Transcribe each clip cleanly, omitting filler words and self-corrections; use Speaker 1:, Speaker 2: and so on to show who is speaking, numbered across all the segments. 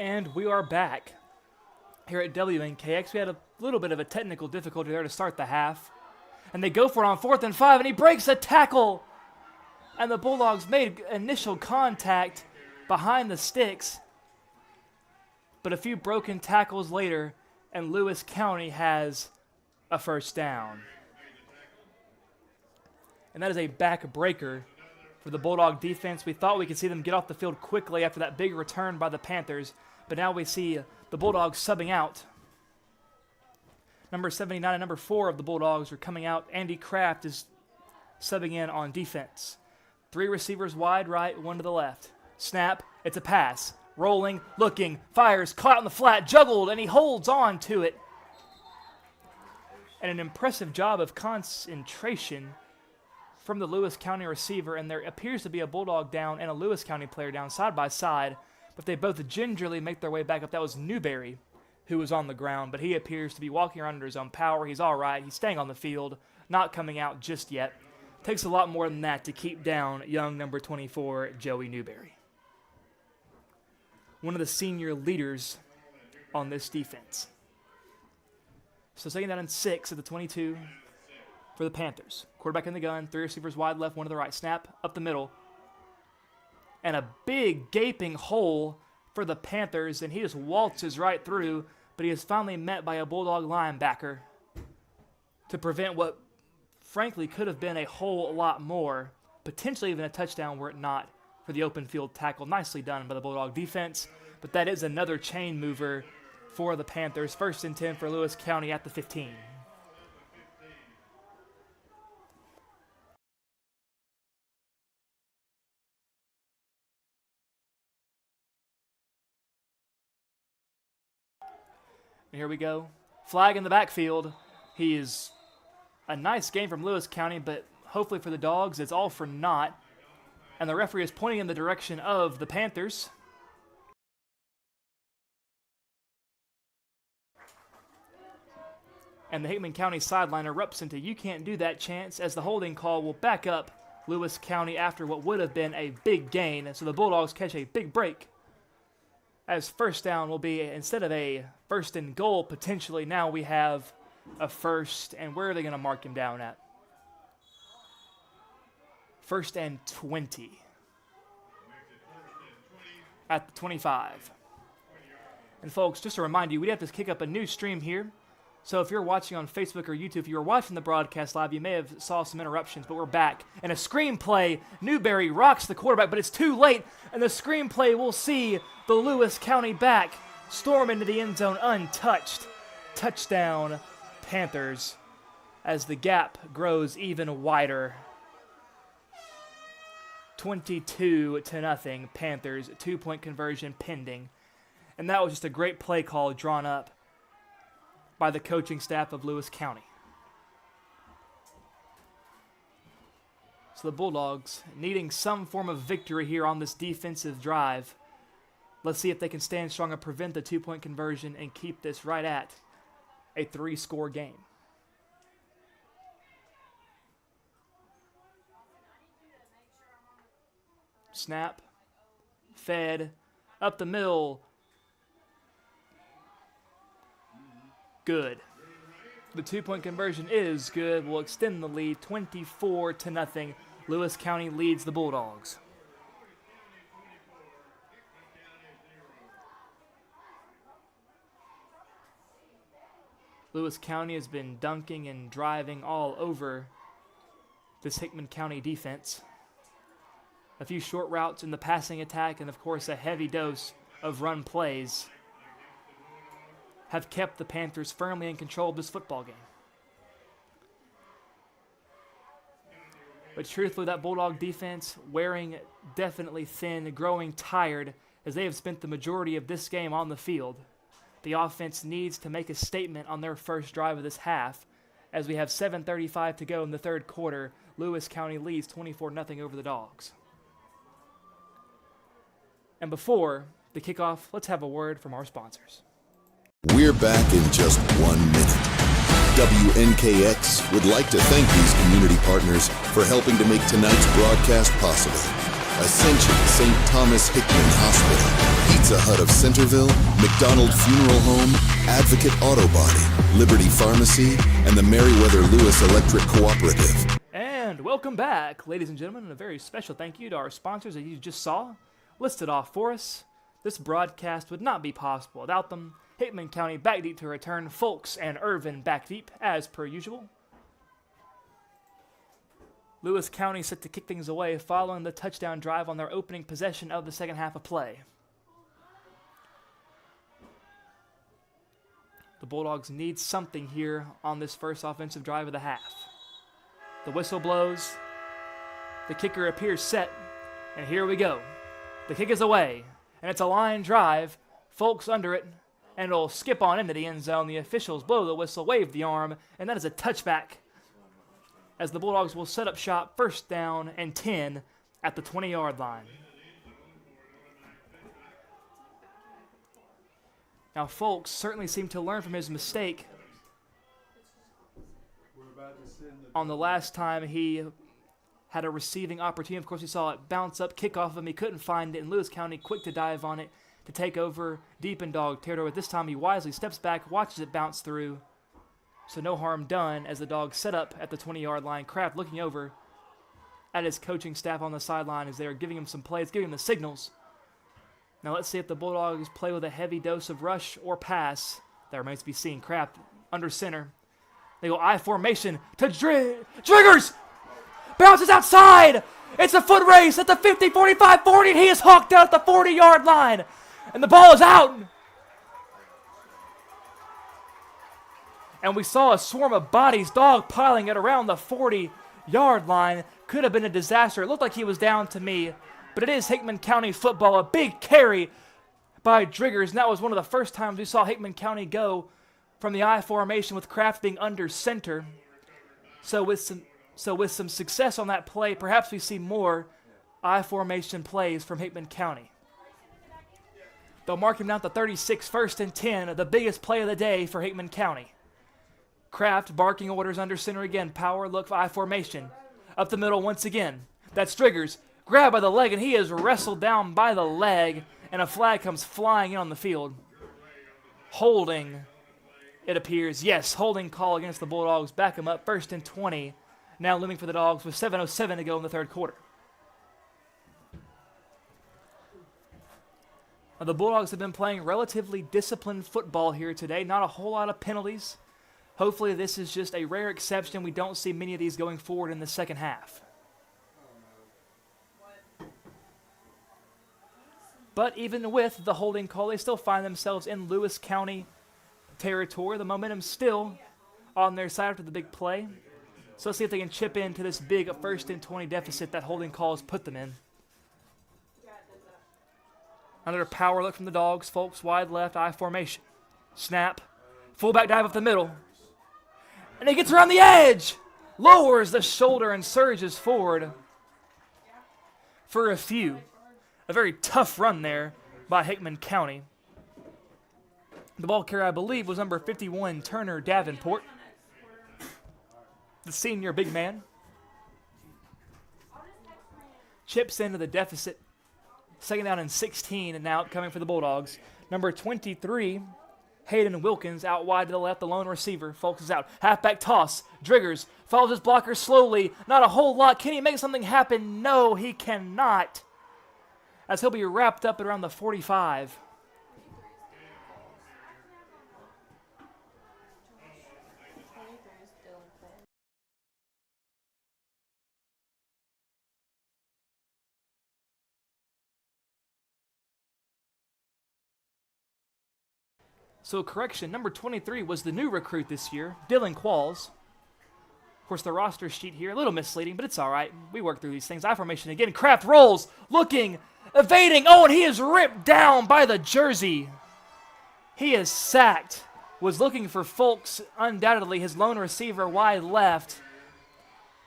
Speaker 1: And we are back here at WNKX. We had a little bit of a technical difficulty there to start the half. And they go for it on 4th and 5, and he breaks a tackle. And the Bulldogs made initial contact behind the sticks. But a few broken tackles later, and Lewis County has a first down. And that is a backbreaker for the Bulldog defense. We thought we could see them get off the field quickly after that big return by the Panthers, but now we see the Bulldogs subbing out. Number 79 and number 4 of the Bulldogs are coming out. Andy Kraft is subbing in on defense. 3 receivers wide right, 1 to the left. Snap, it's a pass. Rolling, looking, fires, caught in the flat, juggled, and he holds on to it. And an impressive job of concentration from the Lewis County receiver, and there appears to be a Bulldog down and a Lewis County player down side by side, but they both gingerly make their way back up. That was Newberry who was on the ground, but he appears to be walking around under his own power. He's all right. He's staying on the field, not coming out just yet. Takes a lot more than that to keep down young number 24, Joey Newberry. One of the senior leaders on this defense. So 2nd down and 6 at the 22 for the Panthers. Quarterback in the gun, 3 receivers wide left, 1 to the right. Snap, up the middle. And a big gaping hole for the Panthers, and he just waltzes right through, but he is finally met by a Bulldog linebacker to prevent what frankly could have been a whole lot more, potentially even a touchdown were it not for the open field tackle. Nicely done by the Bulldog defense, but that is another chain mover for the Panthers. 1st and 10 for Lewis County at the 15. And here we go. Flag in the backfield. He is a nice game from Lewis County, but hopefully for the Dogs, it's all for naught. And the referee is pointing in the direction of the Panthers. And the Hickman County sideline erupts into "you can't do that" chants, as the holding call will back up Lewis County after what would have been a big gain. So the Bulldogs catch a big break, as first down will be, instead of a 1st and goal, potentially now we have a 1st, and where are they going to mark him down at? 1st and 20 at the 25. And folks, just to remind you, we'd have to kick up a new stream here. So if you're watching on Facebook or YouTube, if you were watching the broadcast live, you may have saw some interruptions, but we're back. And a screenplay, Newberry rocks the quarterback, but it's too late, and the screenplay will see the Lewis County back storm into the end zone untouched. Touchdown, Panthers, as the gap grows even wider. 22-0, Panthers, 2-point conversion pending. And that was just a great play call drawn up by the coaching staff of Lewis County. So the Bulldogs needing some form of victory here on this defensive drive. Let's see if they can stand strong and prevent the 2-point conversion and keep this right at a 3-score game. Snap, fed, up the middle. Good. The 2-point conversion is good. Will extend the lead 24-0. Lewis County leads the Bulldogs. Lewis County has been dunking and driving all over this Hickman County defense. A few short routes in the passing attack, and of course a heavy dose of run plays have kept the Panthers firmly in control of this football game. But truthfully, that Bulldog defense wearing definitely thin, growing tired, as they have spent the majority of this game on the field. The offense needs to make a statement on their first drive of this half, as we have 7:35 to go in the 3rd quarter. Lewis County leads 24-0 over the Dogs. And before the kickoff, let's have a word from our sponsors.
Speaker 2: We're back in just 1 minute. WNKX would like to thank these community partners for helping to make tonight's broadcast possible. Ascension St. Thomas Hickman Hospital, Pizza Hut of Centerville, McDonald Funeral Home, Advocate Auto Body, Liberty Pharmacy, and the Meriwether Lewis Electric Cooperative.
Speaker 1: And welcome back, ladies and gentlemen, and a very special thank you to our sponsors that you just saw listed off for us. This broadcast would not be possible without them. Hickman County back deep to return, Folks and Irvin back deep as per usual. Lewis County set to kick things away following the touchdown drive on their opening possession of the second half of play. The Bulldogs need something here on this first offensive drive of the half. The whistle blows. The kicker appears set. And here we go. The kick is away. And it's a line drive. Folks under it. And it'll skip on into the end zone. The officials blow the whistle, wave the arm. And that is a touchback, as the Bulldogs will set up shop, first down and 10 at the 20-yard line. Now, Folks certainly seemed to learn from his mistake on the last time he had a receiving opportunity. Of course, he saw it bounce up, kick off of him. He couldn't find it, and Lewis County quick to dive on it to take over deep in dog territory. But this time he wisely steps back, watches it bounce through. So no harm done as the Dogs set up at the 20-yard line. Kraft looking over at his coaching staff on the sideline as they are giving him some plays, giving him the signals. Now let's see if the Bulldogs play with a heavy dose of rush or pass. That remains to be seen. Kraft under center. They go I formation to Driggers! Bounces outside! It's a foot race at the 50, 45, 40, and he is hawked out at the 40-yard line. And the ball is out. And we saw a swarm of bodies dogpiling at around the 40-yard line. Could have been a disaster. It looked like he was down to me. But it is Hickman County football. A big carry by Driggers. And that was one of the first times we saw Hickman County go from the I formation with Kraft being under center. So with some success on that play, perhaps we see more I formation plays from Hickman County. They'll mark him down at the 36, first and 10, the biggest play of the day for Hickman County. Kraft barking orders under center again. Power look for I formation. Up the middle once again. That's Driggers. Grabbed by the leg, and he is wrestled down by the leg, and a flag comes flying in on the field. Holding, it appears. Yes, holding call against the Bulldogs. Back him up, first and 20. Now looming for the Dogs with 7:07 to go in the third quarter. Now, the Bulldogs have been playing relatively disciplined football here today. Not a whole lot of penalties. Hopefully this is just a rare exception. We don't see many of these going forward in the second half. But even with the holding call, they still find themselves in Lewis County territory. The momentum's still on their side after the big play. So let's see if they can chip into this big first and 20 deficit that holding calls put them in. Another power look from the Dogs. Folks wide left, I formation. Snap. Fullback dive up the middle. And he gets around the edge. Lowers the shoulder and surges forward for a few. A very tough run there by Hickman County. The ball carrier, I believe, was number 51, Turner Davenport. The senior big man. Chips into the deficit. Second down and 16, and now coming for the Bulldogs. Number 23, Hayden Wilkins, out wide to the left, the lone receiver. Folks is out. Halfback toss. Driggers follows his blocker slowly. Not a whole lot. Can he make something happen? No, he cannot, as he'll be wrapped up at around the 45. So correction, number 23 was the new recruit this year, Dylan Qualls. Of course, the roster sheet here, a little misleading, but it's all right. We work through these things. I formation again. Kraft rolls, looking, evading. Oh, and he is ripped down by the jersey. He is sacked. Was looking for Folks, undoubtedly, his lone receiver wide left.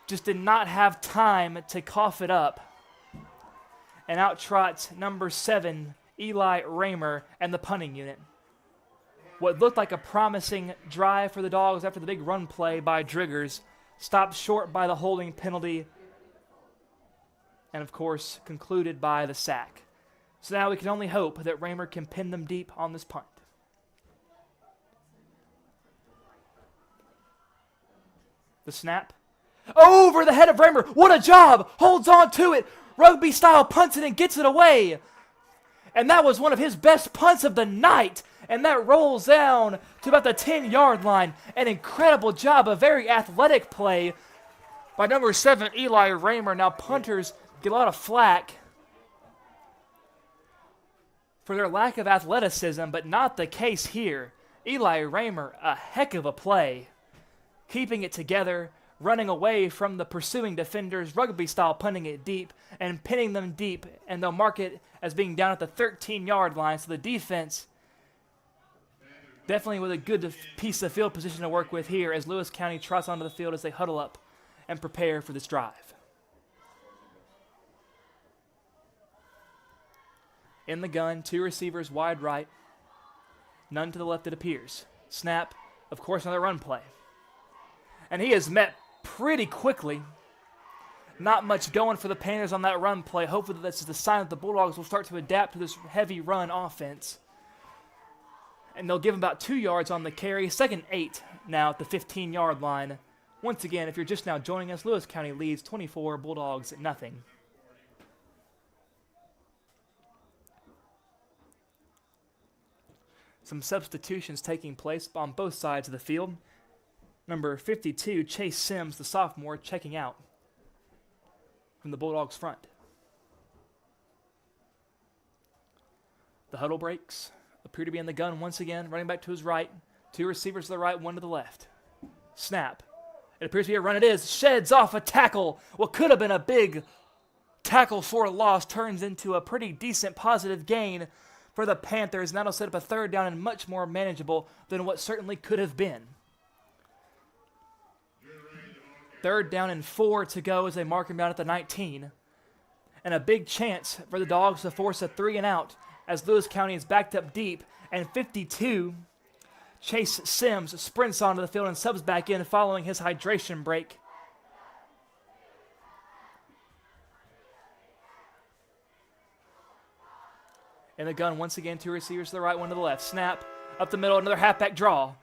Speaker 1: Just did not have time to cough it up. And out trots number 7, Eli Raymer, and the punting unit. What looked like a promising drive for the Dogs after the big run play by Driggers, stopped short by the holding penalty, and of course concluded by the sack. So now we can only hope that Raymer can pin them deep on this punt. The snap. Over the head of Raymer. What a job. Holds on to it. Rugby style punts it and gets it away. And that was one of his best punts of the night. And that rolls down to about the 10-yard line. An incredible job. A very athletic play by number 7, Eli Raymer. Now punters get a lot of flack for their lack of athleticism, but not the case here. Eli Raymer, a heck of a play. Keeping it together, running away from the pursuing defenders, rugby style punting it deep and pinning them deep, and they'll mark it as being down at the 13-yard line. So the defense definitely with a good piece of field position to work with here as Lewis County trots onto the field as they huddle up and prepare for this drive. In the gun, 2 receivers wide right, none to the left it appears. Snap, of course, another run play. And he is met pretty quickly. Not much going for the Panthers on that run play. Hopefully this is the sign that the Bulldogs will start to adapt to this heavy run offense. And they'll give him about 2 yards on the carry. 2nd 8 now at the 15-yard line. Once again, if you're just now joining us, Lewis County leads 24, Bulldogs at nothing. Some substitutions taking place on both sides of the field. Number 52, Chase Sims, the sophomore, checking out from the Bulldogs front. The huddle breaks. Appear to be in the gun once again, running back to his right. 2 receivers to the right, 1 to the left. Snap. It appears to be a run. It is. Sheds off a tackle. What could have been a big tackle for a loss turns into a pretty decent positive gain for the Panthers. And that'll set up a 3rd down and much more manageable than what certainly could have been. 3rd down and 4 to go as they mark him down at the 19. And a big chance for the Dogs to force a 3 and out as Lewis County is backed up deep. And 52, Chase Sims sprints onto the field and subs back in following his hydration break. In the gun, once again, 2 receivers to the right, 1 to the left. Snap, up the middle, another halfback draw.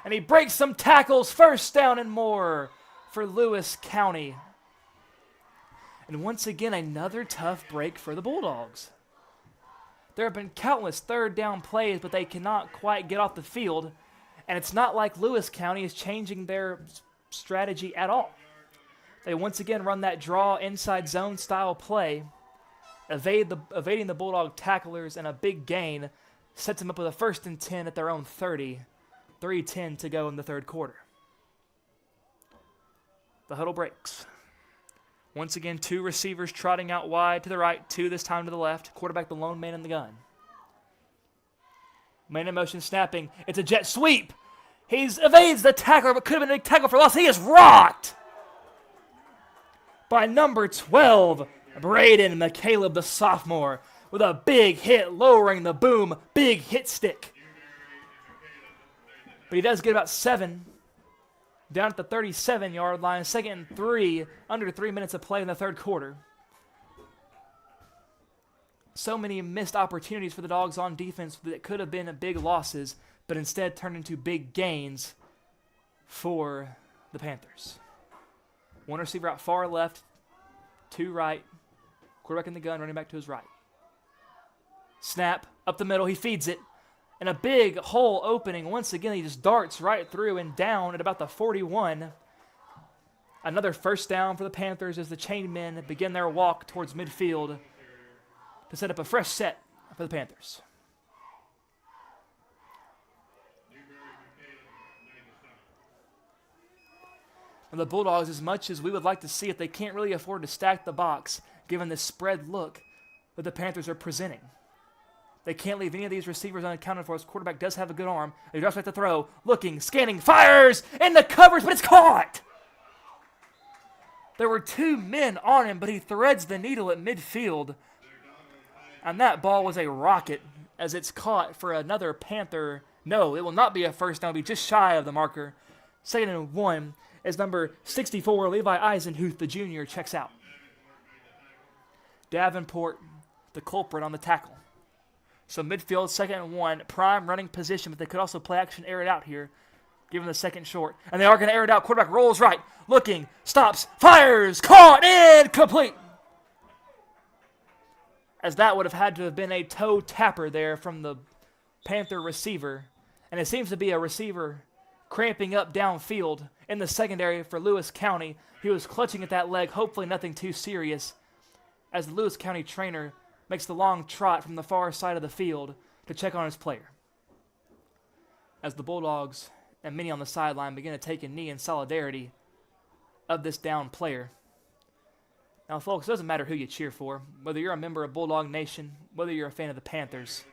Speaker 1: And he breaks some tackles, 1st down and more for Lewis County. And once again, another tough break for the Bulldogs. There have been countless 3rd down plays, but they cannot quite get off the field. And it's not like Lewis County is changing their strategy at all. They once again run that draw inside zone style play, evading the Bulldog tacklers, and a big gain sets them up with a 1st and 10 at their own 30. 3:10 to go in the 3rd quarter. The huddle breaks. Once again, 2 receivers trotting out wide to the right, 2 this time to the left. Quarterback the lone man in the gun. Man in motion snapping. It's a jet sweep. He evades the tackler, but could have been a big tackle for loss. He is rocked by number 12, Braden McCaleb, the sophomore, with a big hit, lowering the boom. Big hit stick. But he does get about 7 down at the 37-yard line. 2nd and 3, under 3 minutes of play in the 3rd quarter. So many missed opportunities for the Dogs on defense that could have been big losses, but instead turned into big gains for the Panthers. 1 receiver out far left, 2 right. Quarterback in the gun, running back to his right. Snap, up the middle, he feeds it. And a big hole opening. Once again, he just darts right through and down at about the 41. Another 1st down for the Panthers as the chain men begin their walk towards midfield to set up a fresh set for the Panthers. And the Bulldogs, as much as we would like to see it, they can't really afford to stack the box given the spread look that the Panthers are presenting. They can't leave any of these receivers unaccounted for. His quarterback does have a good arm. He drops back to throw, looking, scanning, fires in the covers, but it's caught. There were 2 men on him, but he threads the needle at midfield. And that ball was a rocket as it's caught for another Panther. No, it will not be a 1st down. It'll be just shy of the marker. 2nd and 1 as number 64, Levi Eisenhuth, the junior, checks out. Davenport the culprit on the tackle. So midfield, 2nd and 1, prime running position, but they could also play action, air it out here, give them the second short. And they are going to air it out. Quarterback rolls right, looking, stops, fires, caught, incomplete. As that would have had to have been a toe tapper there from the Panther receiver. And it seems to be a receiver cramping up downfield in the secondary for Lewis County. He was clutching at that leg, hopefully nothing too serious, as the Lewis County trainer makes the long trot from the far side of the field to check on his player. As the Bulldogs and many on the sideline begin to take a knee in solidarity of this down player. Now, folks, it doesn't matter who you cheer for, whether you're a member of Bulldog Nation, whether you're a fan of the Panthers.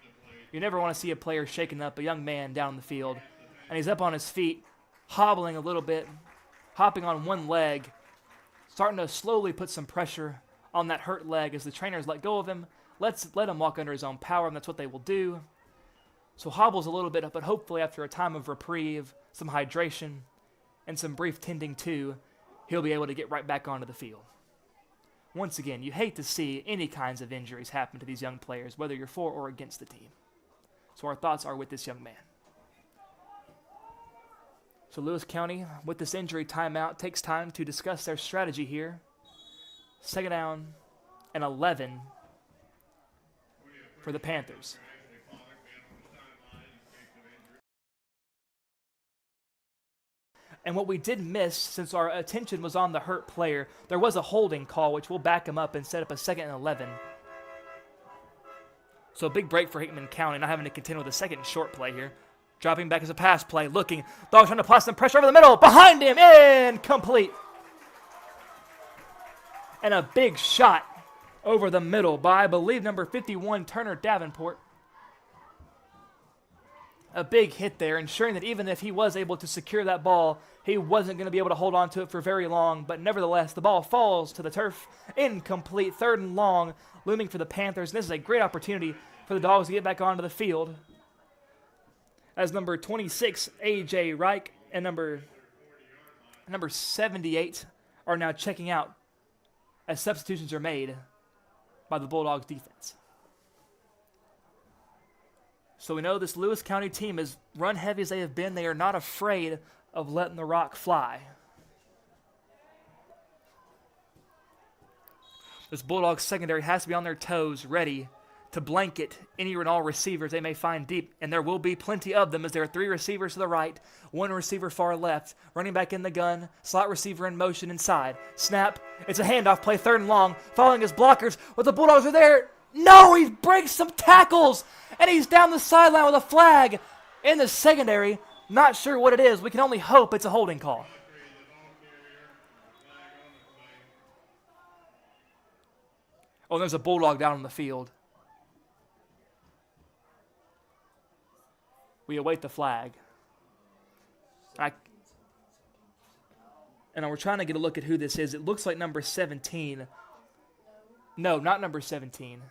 Speaker 1: You never want to see a player shaking up a young man down the field, and he's up on his feet, hobbling a little bit, hopping on one leg, starting to slowly put some pressure on that hurt leg as the trainers let go of him. Let him walk under his own power, and that's what they will do. So hobbles a little bit, but hopefully after a time of reprieve, some hydration, and some brief tending to, he'll be able to get right back onto the field. Once again, you hate to see any kinds of injuries happen to these young players, whether you're for or against the team. So our thoughts are with this young man. So Lewis County, with this injury timeout, takes time to discuss their strategy here. 2nd down and 11 for the Panthers. And what we did miss, since our attention was on the hurt player, there was a holding call, which will back him up and set up a 2nd and 11. So a big break for Hickman County, not having to contend with a second short play here. Dropping back as a pass play, looking. Dogs trying to apply some pressure over the middle. Behind him, incomplete. And a big shot over the middle by, I believe, number 51, Turner Davenport. A big hit there, ensuring that even if he was able to secure that ball, he wasn't going to be able to hold on to it for very long. But nevertheless, the ball falls to the turf. Incomplete, 3rd and long, looming for the Panthers. And this is a great opportunity for the Dogs to get back onto the field, as number 26, A.J. Reich, and number 78 are now checking out as substitutions are made by the Bulldogs defense. So we know this Lewis County team, as run heavy as they have been, they are not afraid of letting the rock fly. This Bulldogs secondary has to be on their toes, ready to blanket any and all receivers they may find deep, and there will be plenty of them, as there are 3 receivers to the right, 1 receiver far left, running back in the gun, slot receiver in motion inside. Snap, it's a handoff play, 3rd and long, following his blockers, but the Bulldogs are there. No, he breaks some tackles, and he's down the sideline with a flag in the secondary. Not sure what it is. We can only hope it's a holding call. Oh, there's a Bulldog down on the field. We await the flag. And we're trying to get a look at who this is. It looks like number 17. No, not number 17.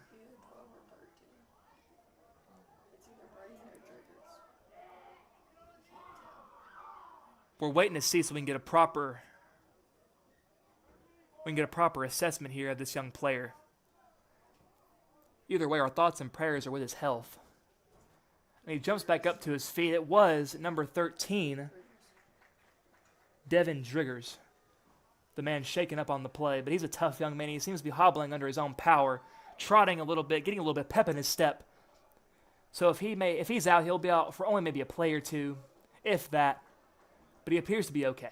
Speaker 1: We're waiting to see so we can get a proper assessment here of this young player. Either way, our thoughts and prayers are with his health. And he jumps back up to his feet. It was number 13, Devin Driggers, the man shaken up on the play. But he's a tough young man. He seems to be hobbling under his own power, trotting a little bit, getting a little bit of pep in his step. So if he's out, he'll be out for only maybe a play or two, if that. But he appears to be okay.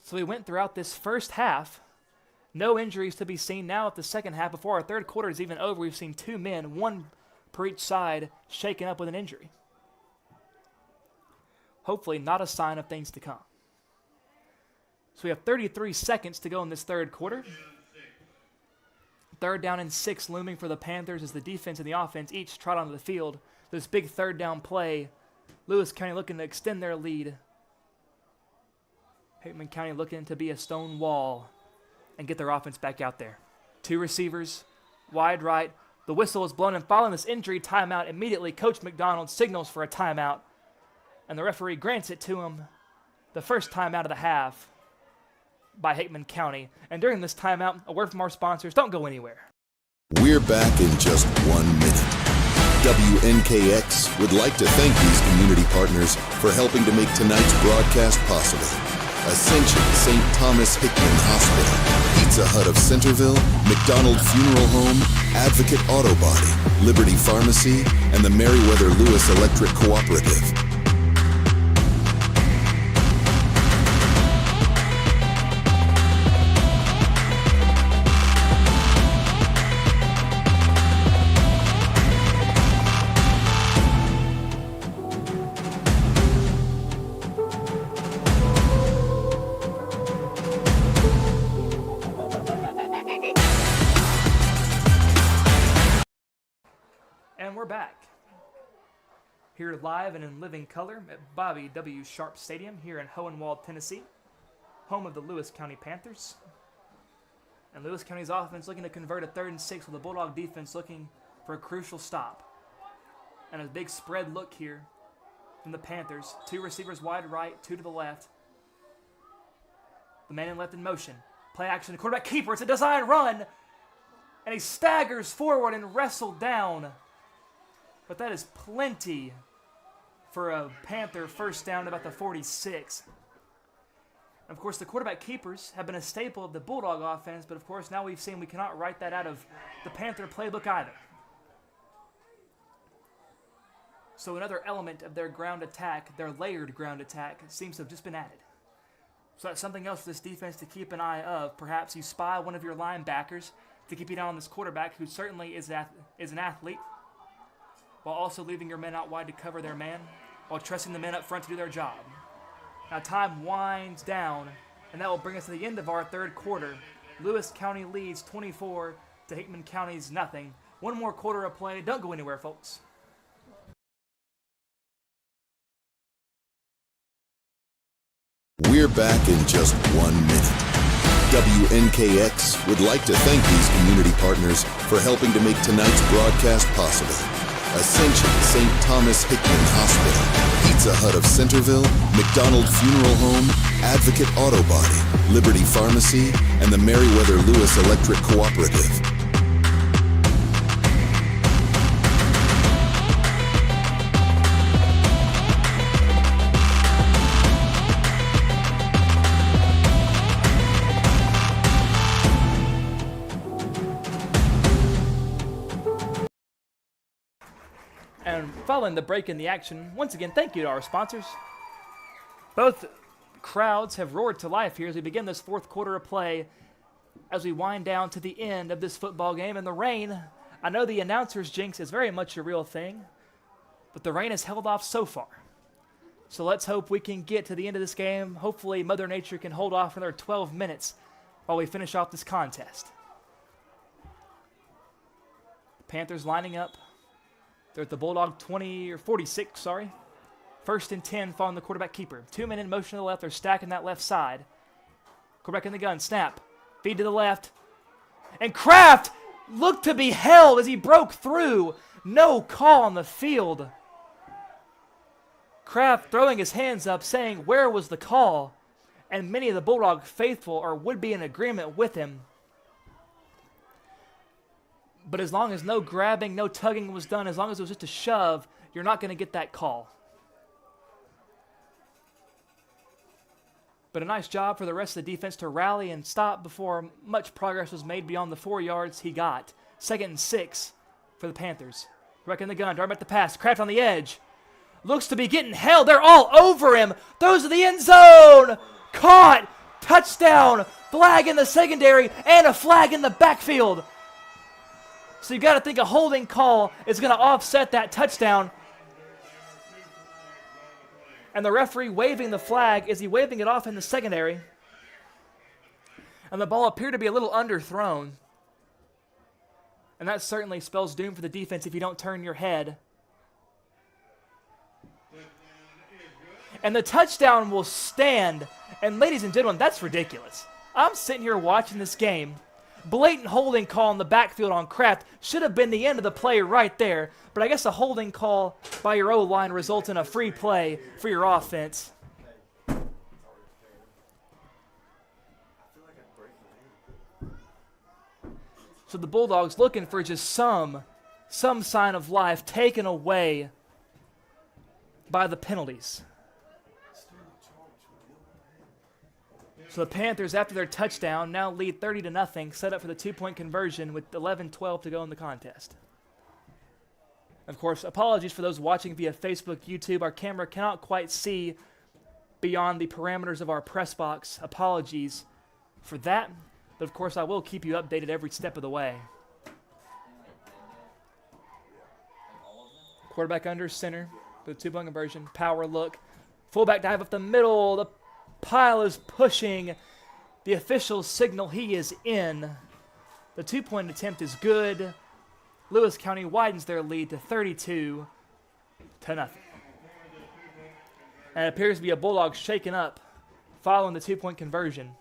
Speaker 1: So we went throughout this first half. No injuries to be seen now at the second half. Before our third quarter is even over, we've seen 2 men, 1 per each side, shaken up with an injury. Hopefully not a sign of things to come. So we have 33 seconds to go in this third quarter. 3rd down and 6 looming for the Panthers as the defense and the offense each trot onto the field. This big 3rd down play. Lewis County looking to extend their lead. Hickman County looking to be a stone wall and get their offense back out there. 2 receivers, wide right. The whistle is blown, and following this injury timeout, immediately Coach McDonald signals for a timeout, and the referee grants it to him, the first timeout of the half. by Hickman County. And during this timeout, a word from our sponsors. Don't go anywhere.
Speaker 2: We're back in just 1 minute. WNKX would like to thank these community partners for helping to make tonight's broadcast possible. Ascension St. Thomas Hickman Hospital, Pizza Hut of Centerville, McDonald Funeral Home, Advocate Auto Body, Liberty Pharmacy, and the Meriwether Lewis Electric Cooperative.
Speaker 1: And we're back. Here live and in living color at Bobby W. Sharp Stadium here in Hohenwald, Tennessee, home of the Lewis County Panthers. And Lewis County's offense looking to convert a 3rd and 6 with the Bulldog defense looking for a crucial stop. And a big spread look here from the Panthers. 2 receivers wide right, 2 to the left. The man in left in motion. Play action, the quarterback keeper. It's a design run. And he staggers forward and wrestled down. But that is plenty for a Panther first down about the 46. Of course, the quarterback keepers have been a staple of the Bulldog offense, but of course now we've seen we cannot write that out of the Panther playbook either. So another element of their ground attack, their layered ground attack, seems to have just been added. So that's something else for this defense to keep an eye of. Perhaps you spy one of your linebackers to keep an eye on this quarterback, who certainly is an athlete, while also leaving your men out wide to cover their man, while trusting the men up front to do their job. Now time winds down, and that will bring us to the end of our 3rd quarter. Lewis County leads 24 to Hickman County's nothing. One more quarter of play. Don't go anywhere, folks.
Speaker 2: We're back in just 1 minute. WNKX would like to thank these community partners for helping to make tonight's broadcast possible. Ascension St. Thomas Hickman Hospital, Pizza Hut of Centerville, McDonald Funeral Home, Advocate Auto Body, Liberty Pharmacy, and the Meriwether Lewis Electric Cooperative.
Speaker 1: And following the break in the action, once again, thank you to our sponsors. Both crowds have roared to life here as we begin this 4th quarter of play, as we wind down to the end of this football game. And the rain, I know the announcer's jinx is very much a real thing, but the rain has held off so far. So let's hope we can get to the end of this game. Hopefully Mother Nature can hold off another 12 minutes while we finish off this contest. The Panthers lining up. They're at the Bulldog 20 or 46, sorry. 1st and 10 following the quarterback keeper. 2 men in motion to the left. They're stacking that left side. Quarterback in the gun. Snap. Feed to the left. And Kraft looked to be held as he broke through. No call on the field. Kraft throwing his hands up saying, where was the call? And many of the Bulldog faithful would be in agreement with him. But as long as no grabbing, no tugging was done, as long as it was just a shove, you're not going to get that call. But a nice job for the rest of the defense to rally and stop before much progress was made beyond the 4 yards he got. 2nd and 6 for the Panthers. Wreck in the gun, driving at the pass. Kraft on the edge. Looks to be getting held. They're all over him. Throws to the end zone. Caught. Touchdown. Flag in the secondary and a flag in the backfield. So you got to think a holding call is going to offset that touchdown. And the referee waving the flag, is he waving it off in the secondary? And the ball appeared to be a little underthrown. And that certainly spells doom for the defense if you don't turn your head. And the touchdown will stand. And ladies and gentlemen, that's ridiculous. I'm sitting here watching this game. Blatant holding call in the backfield on Kraft. Should have been the end of the play right there. But I guess a holding call by your O-line results in a free play for your offense. So the Bulldogs looking for just some sign of life taken away by the penalties. So the Panthers, after their touchdown, now lead 30-0, set up for the 2-point conversion with 11-12 to go in the contest. Of course, apologies for those watching via Facebook, YouTube. Our camera cannot quite see beyond the parameters of our press box. Apologies for that. But of course, I will keep you updated every step of the way. Quarterback under center for the 2-point conversion. Power look. Fullback dive up the middle. The pile is pushing. The officials signal he is in. The 2-point attempt is good. Lewis County widens their lead to 32-0. And it appears to be a Bulldog shaken up following the 2-point conversion.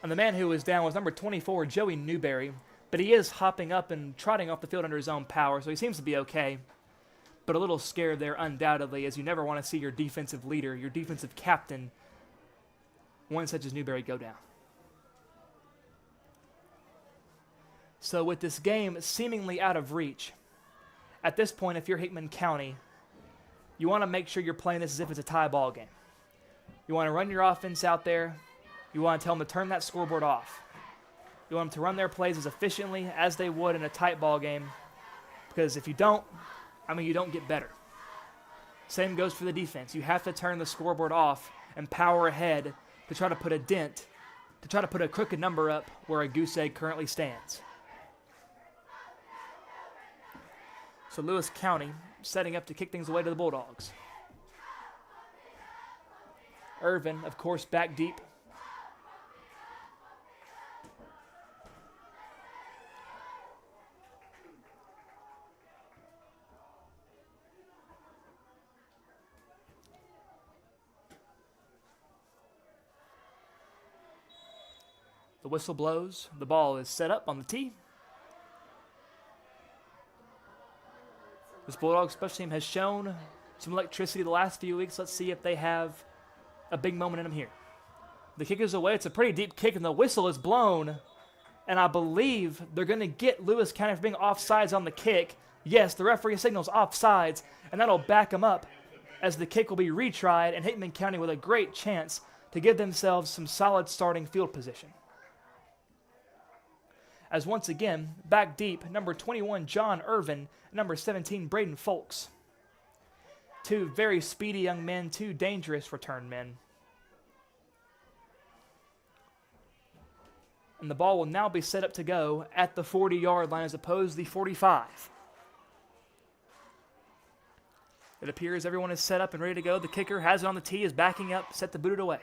Speaker 1: And the man who was down was number 24, Joey Newberry. But he is hopping up and trotting off the field under his own power, so he seems to be okay. But a little scared there, undoubtedly, as you never want to see your defensive leader, your defensive captain, one such as Newberry, go down. So with this game seemingly out of reach, at this point, if you're Hickman County, you want to make sure you're playing this as if it's a tie ball game. You want to run your offense out there. You want to tell them to turn that scoreboard off. You want them to run their plays as efficiently as they would in a tight ball game. Because if you don't, you don't get better. Same goes for the defense. You have to turn the scoreboard off and power ahead to try to put a dent, to try to put a crooked number up where a goose egg currently stands. So Lewis County setting up to kick things away to the Bulldogs. Irvin, of course, back deep. The whistle blows. The ball is set up on the tee. This Bulldog special team has shown some electricity the last few weeks. Let's see if they have a big moment in them here. The kick is away. It's a pretty deep kick, and the whistle is blown. And I believe they're going to get Lewis County for being offsides on the kick. Yes, the referee signals offsides, and that'll back them up as the kick will be retried, and Hickman County with a great chance to give themselves some solid starting field position. As once again, back deep, number 21, John Irvin, number 17, Braden Folks. Two very speedy young men, two dangerous return men. And the ball will now be set up to go at the 40-yard line as opposed to the 45. It appears everyone is set up and ready to go. The kicker has it on the tee, is backing up, set to boot it away.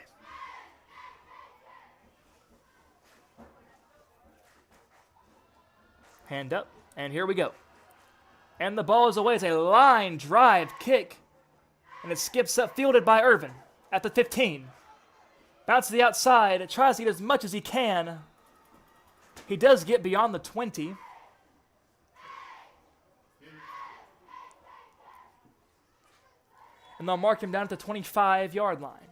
Speaker 1: Hand up, and here we go. And the ball is away. It's a line drive kick, and it skips up, fielded by Irvin at the 15. Bounce to the outside. It tries to get as much as he can. He does get beyond the 20. And they'll mark him down at the 25-yard line.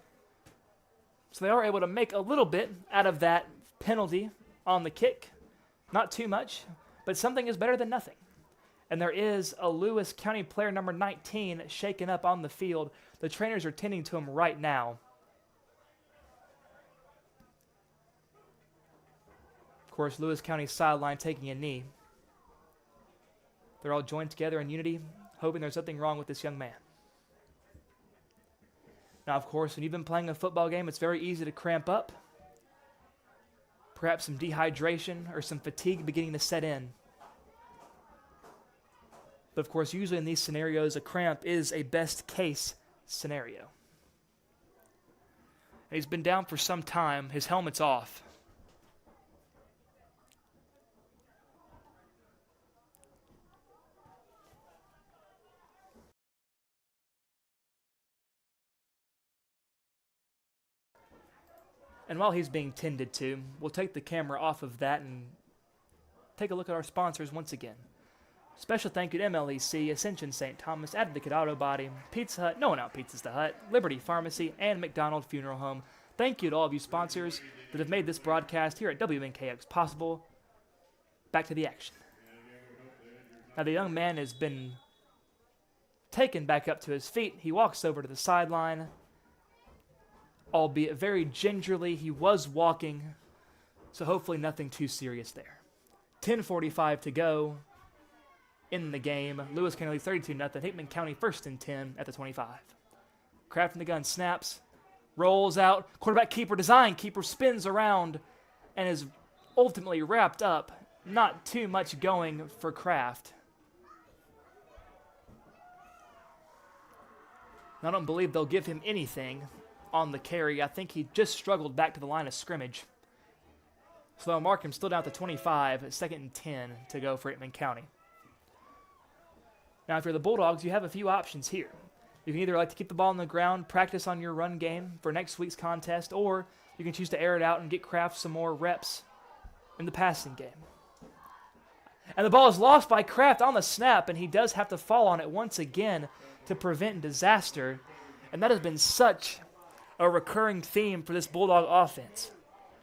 Speaker 1: So they are able to make a little bit out of that penalty on the kick. Not too much, but something is better than nothing. And there is a Lewis County player, number 19, shaken up on the field. The trainers are tending to him right now. Of course, Lewis County's sideline taking a knee. They're all joined together in unity, hoping there's nothing wrong with this young man. Now, of course, when you've been playing a football game, it's very easy to cramp up. Perhaps some dehydration or some fatigue beginning to set in. But of course, usually in these scenarios, a cramp is a best case scenario. And he's been down for some time. His helmet's off. And while he's being tended to, we'll take the camera off of that and take a look at our sponsors once again. Special thank you to MLEC, Ascension St. Thomas, Advocate Auto Body, Pizza Hut, No One Out Pizza's the Hut, Liberty Pharmacy, and McDonald Funeral Home. Thank you to all of you sponsors that have made this broadcast here at WNKX possible. Back to the action. Now the young man has been taken back up to his feet. He walks over to the sideline, albeit very gingerly. He was walking, so hopefully nothing too serious there. 10:45 to go in the game. Lewis County leads 32-0. Hickman County first and 10 at the 25. Kraft in the gun, snaps, rolls out. Quarterback keeper design. Keeper spins around and is ultimately wrapped up. Not too much going for Kraft. I don't believe they'll give him anything on the carry. I think he just struggled back to the line of scrimmage. So they'll mark him still down at the 25, 2nd and 10 to go for Hickman County. Now, if you're the Bulldogs, you have a few options here. You can either like to keep the ball on the ground, practice on your run game for next week's contest, or you can choose to air it out and get Kraft some more reps in the passing game. And the ball is lost by Kraft on the snap, and he does have to fall on it once again to prevent disaster. And that has been such a recurring theme for this Bulldog offense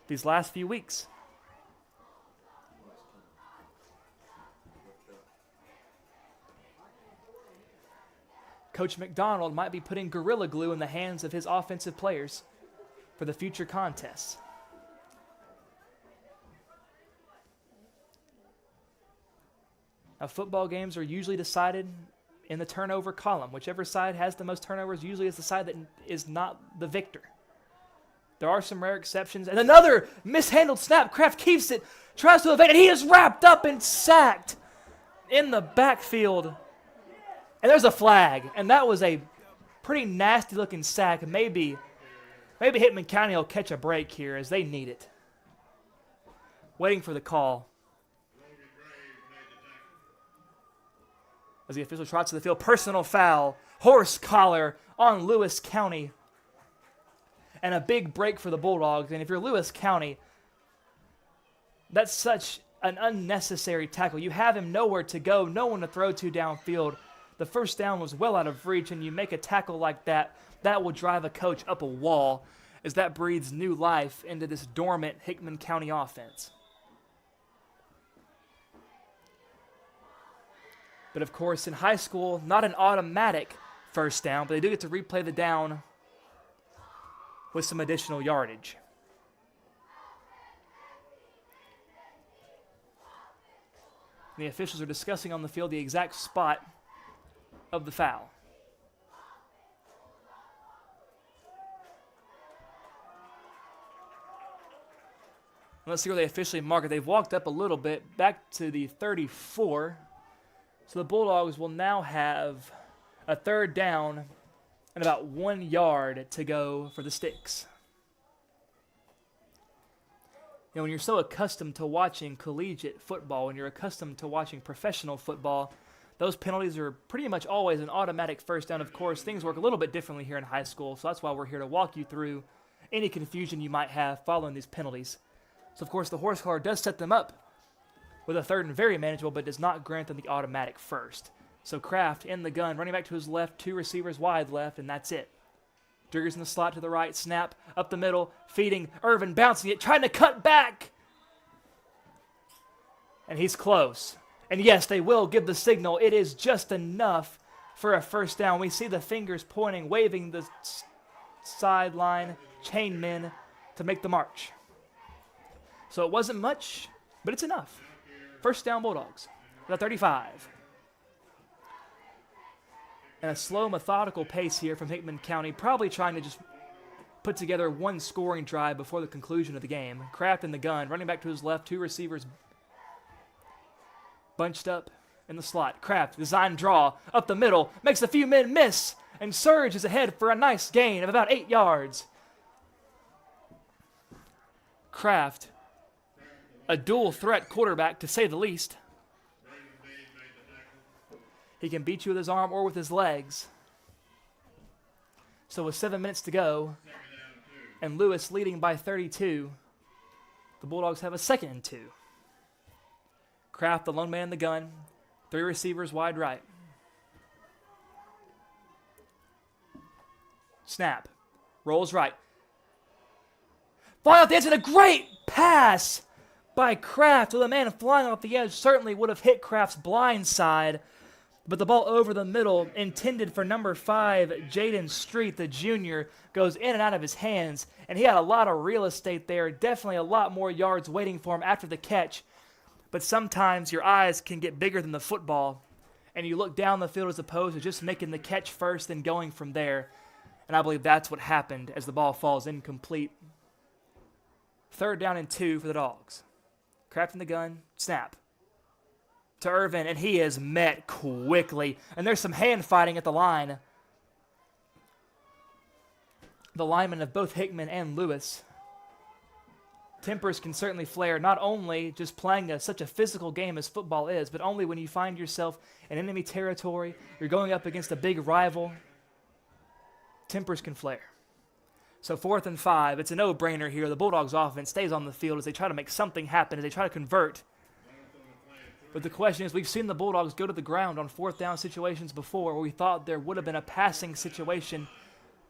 Speaker 1: these last few weeks. Coach McDonald might be putting Gorilla Glue in the hands of his offensive players for the future contests. Now, football games are usually decided in the turnover column. Whichever side has the most turnovers usually is the side that is not the victor. There are some rare exceptions. And another mishandled snap. Kraft keeps it, tries to evade, and he is wrapped up and sacked in the backfield. And there's a flag, and that was a pretty nasty-looking sack. Maybe Hickman County will catch a break here as they need it. Waiting for the call. As the official trots to the field, personal foul, horse collar on Lewis County. And a big break for the Bulldogs. And if you're Lewis County, that's such an unnecessary tackle. You have him nowhere to go, no one to throw to downfield. The first down was well out of reach, and you make a tackle like that, that will drive a coach up a wall as that breathes new life into this dormant Hickman County offense. But of course, in high school, not an automatic first down, but they do get to replay the down with some additional yardage. And the officials are discussing on the field the exact spot of the foul. Let's see where they officially mark it. They've walked up a little bit, back to the 34. So the Bulldogs will now have a third down and about 1 yard to go for the Sticks. You know, when you're so accustomed to watching collegiate football, when you're accustomed to watching professional football, those penalties are pretty much always an automatic first down. Of course, things work a little bit differently here in high school, so that's why we're here to walk you through any confusion you might have following these penalties. So, of course, the horse collar does set them up with a third and very manageable, but does not grant them the automatic first. So Kraft in the gun, running back to his left, 2 receivers wide left, and that's it. Driggers in the slot to the right, snap, up the middle, feeding, Irvin bouncing it, trying to cut back. And he's close. And yes, they will give the signal. It is just enough for a first down. We see the fingers pointing, waving the sideline, chain men to make the march. So it wasn't much, but it's enough. First down Bulldogs, the 35. And a slow, methodical pace here from Hickman County, probably trying to just put together one scoring drive before the conclusion of the game. Kraft in the gun, running back to his left, 2 receivers bunched up in the slot. Kraft, design draw, up the middle, makes a few men miss, and Surge is ahead for a nice gain of about 8 yards. Kraft, a dual threat quarterback to say the least. He can beat you with his arm or with his legs. So with 7 minutes to go, and Lewis leading by 32, the Bulldogs have a 2nd and 2. Kraft, the lone man in the gun, Three receivers wide right. Snap. Rolls right. Flying off the edge and a great pass by Kraft. Well, the man flying off the edge certainly would have hit Kraft's blind side. But the ball over the middle, intended for number 5, Jaden Street, the junior, goes in and out of his hands. And he had a lot of real estate there. Definitely a lot more yards waiting for him after the catch. But sometimes your eyes can get bigger than the football. And you look down the field as opposed to just making the catch first and going from there. And I believe that's what happened as the ball falls incomplete. 3rd down and 2 for the Dogs. Kraft in the gun, snap. To Irvin, and he is met quickly. And there's some hand fighting at the line. The linemen of both Hickman and Lewis. Tempers can certainly flare, not only just playing such a physical game as football is, but only when you find yourself in enemy territory, you're going up against a big rival. Tempers can flare. So 4th and 5, it's a no-brainer here. The Bulldogs offense stays on the field as they try to make something happen, as they try to convert. But the question is, we've seen the Bulldogs go to the ground on 4th down situations before where we thought there would have been a passing situation.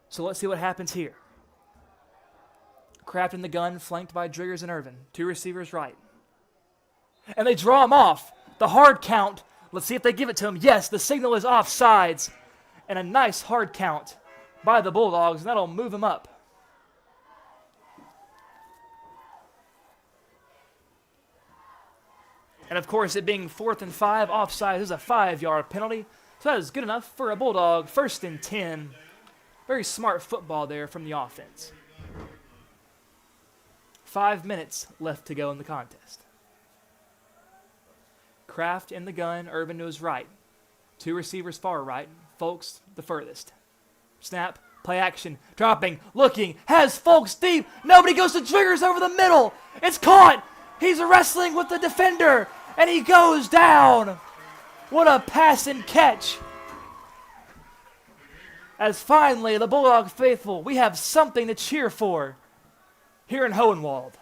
Speaker 1: So let's see what happens here. Kraft in the gun, flanked by Driggers and Irvin. 2 receivers right. And they draw him off. The hard count. Let's see if they give it to him. Yes, the signal is offsides. And a nice hard count by the Bulldogs, and that'll move him up. And of course, it being 4th and 5, offside is a 5-yard penalty. So that is good enough for a Bulldog. 1st and 10. Very smart football there from the offense. 5 minutes left to go in the contest. Kraft in the gun, Irvin to his right. 2 receivers far right, Folks the furthest. Snap, play action, dropping, looking, has Folks deep. Nobody goes to Driggers over the middle. It's caught. He's wrestling with the defender. And he goes down. What a pass and catch. As finally, the Bulldog faithful, we have something to cheer for here in Hohenwald.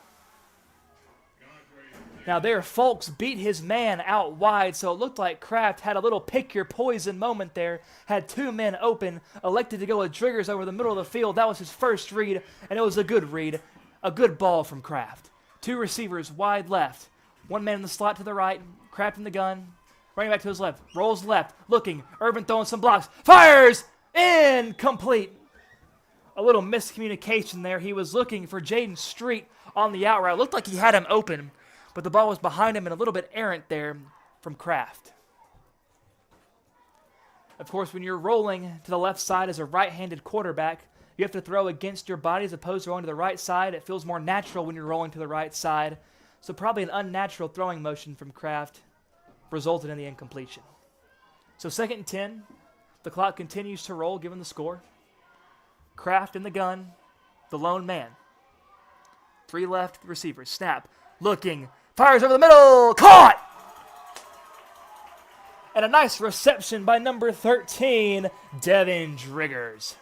Speaker 1: Now there, Folks beat his man out wide, so it looked like Kraft had a little pick your poison moment there, had 2 men open, elected to go with Driggers over the middle of the field. That was his first read, and it was a good read, a good ball from Kraft. 2 receivers wide left. 1 man in the slot to the right, Kraft in the gun, running back to his left, rolls left, looking, Irvin throwing some blocks, fires, incomplete. A little miscommunication there. He was looking for Jaden Street on the out route. It looked like he had him open, but the ball was behind him and a little bit errant there from Kraft. Of course, when you're rolling to the left side as a right-handed quarterback, you have to throw against your body as opposed to going to the right side. It feels more natural when you're rolling to the right side. So probably an unnatural throwing motion from Kraft resulted in the incompletion. So 2nd and 10. The clock continues to roll given the score. Kraft in the gun, the lone man. 3 left receivers. Snap, looking, fires over the middle, caught! And a nice reception by number 13, Devin Driggers.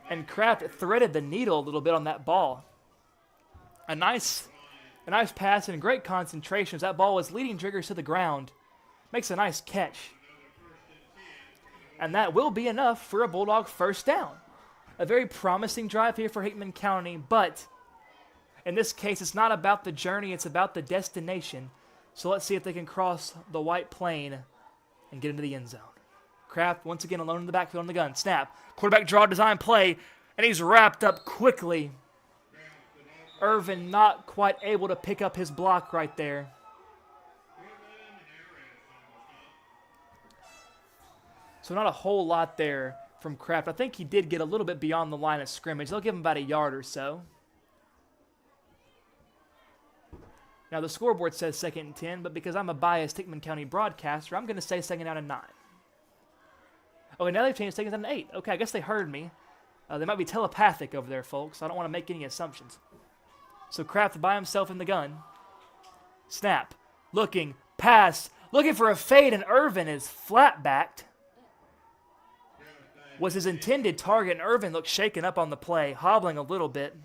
Speaker 1: And Kraft threaded the needle a little bit on that ball. A nice pass and great concentration as that ball was leading Driggers to the ground. Makes a nice catch. And that will be enough for a Bulldog 1st down. A very promising drive here for Hickman County, but in this case, it's not about the journey, it's about the destination. So let's see if they can cross the white plane and get into the end zone. Kraft once again alone in the backfield on the gun. Snap, quarterback draw design play, and he's wrapped up quickly. Irvin not quite able to pick up his block right there. So not a whole lot there from Kraft. I think he did get a little bit beyond the line of scrimmage. They'll give him about a yard or so. Now the scoreboard says 2nd and 10, but because I'm a biased Hickman County broadcaster, I'm going to say 2nd down and 9. Okay, now they've changed 2nd down and 8. Okay, I guess they heard me. They might be telepathic over there, folks. I don't want to make any assumptions. So Kraft by himself in the gun. Snap. Looking. Pass. Looking for a fade, and Irvin is flat-backed. Was his intended target, and Irvin looked shaken up on the play, hobbling a little bit.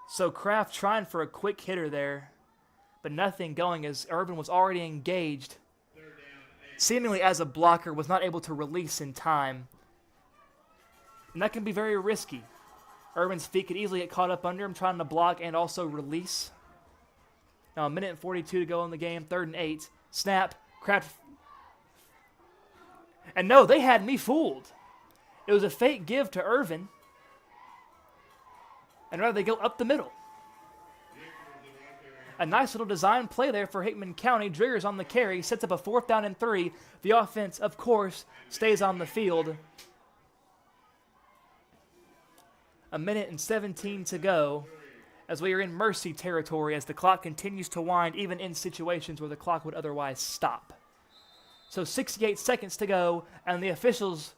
Speaker 1: So Kraft trying for a quick hitter there. but nothing going as Irvin was already engaged, seemingly as a blocker, was not able to release in time. And that can be very risky. Irvin's feet could easily get caught up under him trying to block and also release. Now a minute and 42 to go in the game, 3rd and 8. Snap, Kraft. And no, they had me fooled. It was a fake give to Irvin. And rather they go up the middle. A nice little design play there for Hickman County. Driggers on the carry, sets up a 4th down and 3. The offense, of course, stays on the field. A minute and 17 to go as we are in mercy territory as the clock continues to wind even in situations where the clock would otherwise stop. So 68 seconds to go and the officials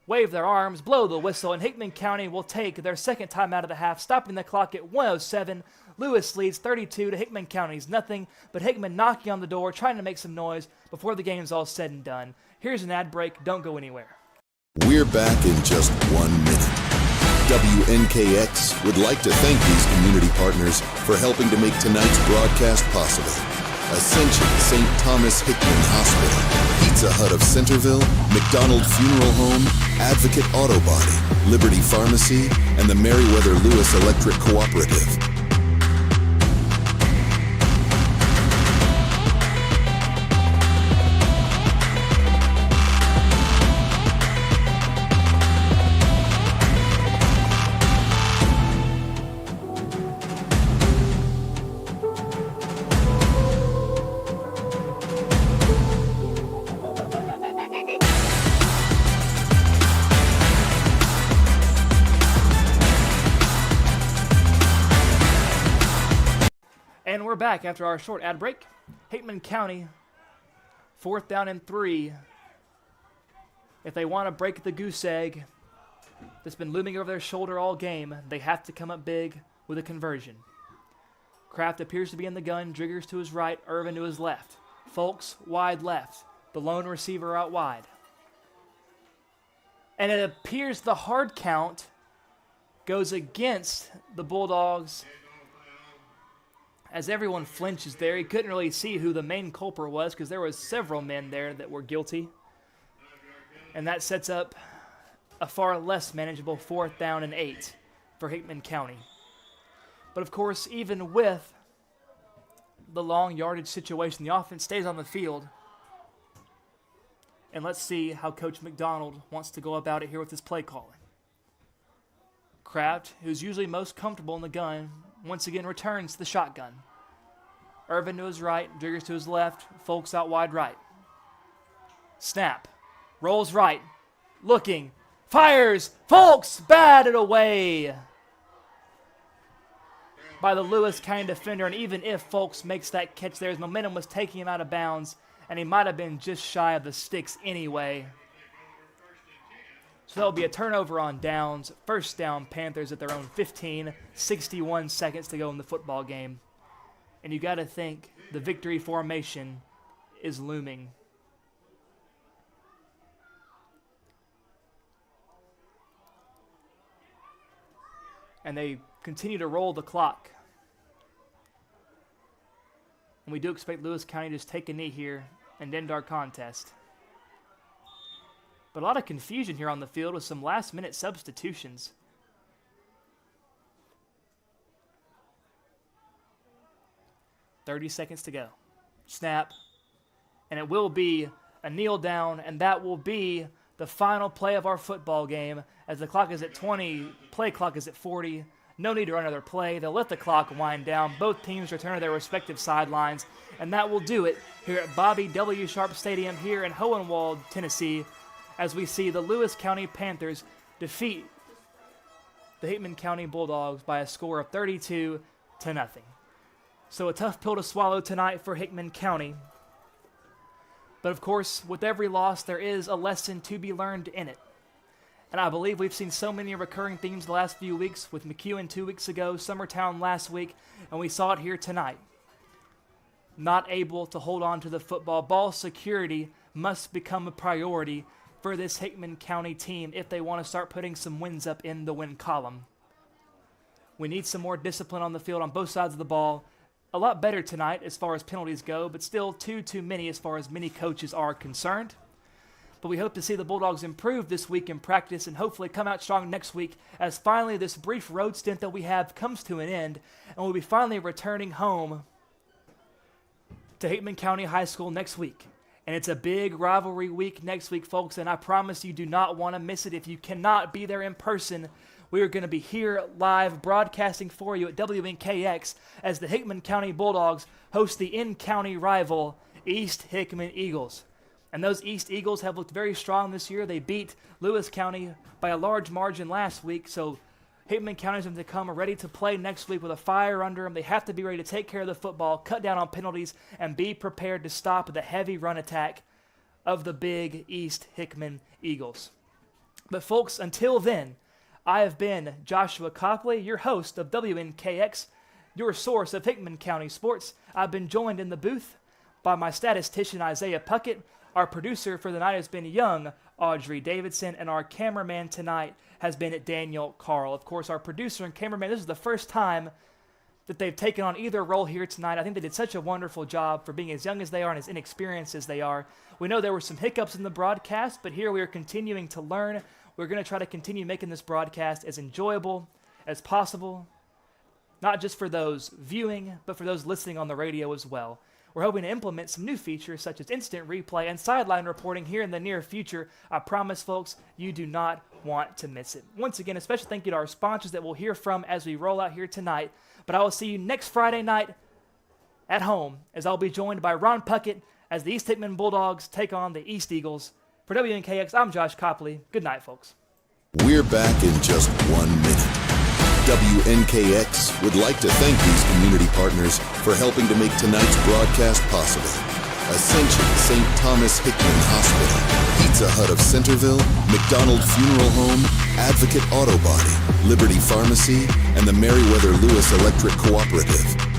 Speaker 1: wave their arms, blow the whistle, and Hickman County will take their second timeout of the half, stopping the clock at 1:07. Lewis leads 32 to Hickman County's nothing, but Hickman knocking on the door, trying to make some noise before the game's all said and done. Here's an ad break. Don't go anywhere.
Speaker 2: We're back in just 1 minute. WNKX would like to thank these community partners for helping to make tonight's broadcast possible. Ascension St. Thomas Hickman Hospital, Pizza Hut of Centerville, McDonald Funeral Home, Advocate Auto Body, Liberty Pharmacy, and the Meriwether Lewis Electric Cooperative.
Speaker 1: And we're back after our short ad break. Hickman County, 4th down and 3. If they want to break the goose egg that's been looming over their shoulder all game, they have to come up big with a conversion. Kraft appears to be in the gun, Driggers to his right, Irvin to his left. Folks wide left, the lone receiver out wide. And it appears the hard count goes against the Bulldogs as everyone flinches there. He couldn't really see who the main culprit was because there was several men there that were guilty. And that sets up a far less manageable 4th down and 8 for Hickman County. But of course, even with the long yardage situation, the offense stays on the field. And let's see how Coach McDonald wants to go about it here with his play calling. Kraft, who's usually most comfortable in the gun, once again returns the shotgun. Irvin to his right, Driggers to his left, Folks out wide right. Snap, rolls right, looking, fires, Folks batted away by the Lewis County defender, and even if Folks makes that catch there, his momentum was taking him out of bounds, and he might have been just shy of the sticks anyway. So that'll be a turnover on downs. 1st down, Panthers at their own 15, 61 seconds to go in the football game. And you got to think the victory formation is looming. And they continue to roll the clock. And we do expect Lewis County to just take a knee here and end our contest. But a lot of confusion here on the field with some last-minute substitutions. .30 seconds to go. Snap. And it will be a kneel down, and that will be the final play of our football game as the clock is at 20, play clock is at 40. No need to run another play. They'll let the clock wind down. Both teams return to their respective sidelines, and that will do it here at Bobby W. Sharp Stadium here in Hohenwald, Tennessee, as we see the Lewis County Panthers defeat the Hickman County Bulldogs by a score of 32-0. So a tough pill to swallow tonight for Hickman County. But of course, with every loss, there is a lesson to be learned in it. And I believe we've seen so many recurring themes the last few weeks with McEwen 2 weeks ago, Summertown last week, and we saw it here tonight. Not able to hold on to the football. Ball security must become a priority for this Hickman County team if they want to start putting some wins up in the win column. We need some more discipline on the field on both sides of the ball. a lot better tonight as far as penalties go, but still too many as far as many coaches are concerned. But we hope to see the Bulldogs improve this week in practice and hopefully come out strong next week as finally this brief road stint that we have comes to an end and we'll be finally returning home to Hickman County High School next week. And it's a big rivalry week next week, folks, and I promise you do not want to miss it. If you cannot be there in person, we are going to be here live broadcasting for you at WNKX as the Hickman County Bulldogs host the in-county rival East Hickman Eagles. And those East Eagles have looked very strong this year. They beat Lewis County by a large margin last week, so Hickman County is going to come ready to play next week with a fire under them. They have to be ready to take care of the football, cut down on penalties, and be prepared to stop the heavy run attack of the big East Hickman Eagles. But folks, until then, I have been Joshua Copley, your host of WNKX, your source of Hickman County sports. I've been joined in the booth by my statistician Isaiah Puckett. Our producer for the night has been young Audrey Davidson, and our cameraman tonight has been Daniel Carl. Of course, our producer and cameraman, this is the first time that they've taken on either role here tonight. I think they did such a wonderful job for being as young as they are and as inexperienced as they are. We know there were some hiccups in the broadcast, but here we are continuing to learn. We're going to try to continue making this broadcast as enjoyable as possible, not just for those viewing, but for those listening on the radio as well. We're hoping to implement some new features such as instant replay and sideline reporting here in the near future. I promise, folks, you do not want to miss it. Once again, a special thank you to our sponsors that we'll hear from as we roll out here tonight. But I will see you next Friday night at home as I'll be joined by Ron Puckett as the East Hickman Bulldogs take on the East Eagles. For WNKX, I'm Josh Copley. Good night, folks.
Speaker 2: We're back in just 1 minute. WNKX would like to thank these community partners for helping to make tonight's broadcast possible. Ascension St. Thomas Hickman Hospital, Pizza Hut of Centerville, McDonald Funeral Home, Advocate Auto Body, Liberty Pharmacy, and the Meriwether Lewis Electric Cooperative.